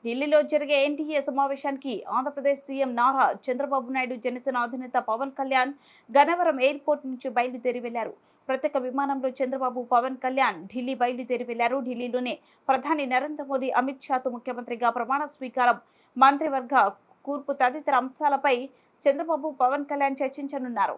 ఢిల్లీలో జరిగే ఎన్డీఏ సమావేశానికి ఆంధ్రప్రదేశ్ సీఎం నారా చంద్రబాబు నాయుడు, జనసేన అధినేత పవన్ కళ్యాణ్ గన్నవరం ఎయిర్పోర్ట్ నుంచి బయలుదేరి వెళ్లారు. ప్రత్యేక విమానంలో చంద్రబాబు, పవన్ కళ్యాణ్ ఢిల్లీ బయలుదేరి వెళ్లారు. ఢిల్లీలోనే ప్రధాని నరేంద్ర మోదీ, అమిత్ షాతో ముఖ్యమంత్రిగా ప్రమాణ స్వీకారం, మంత్రివర్గ కూర్పు తదితర అంశాలపై చంద్రబాబు, పవన్ కళ్యాణ్ చర్చించనున్నారు.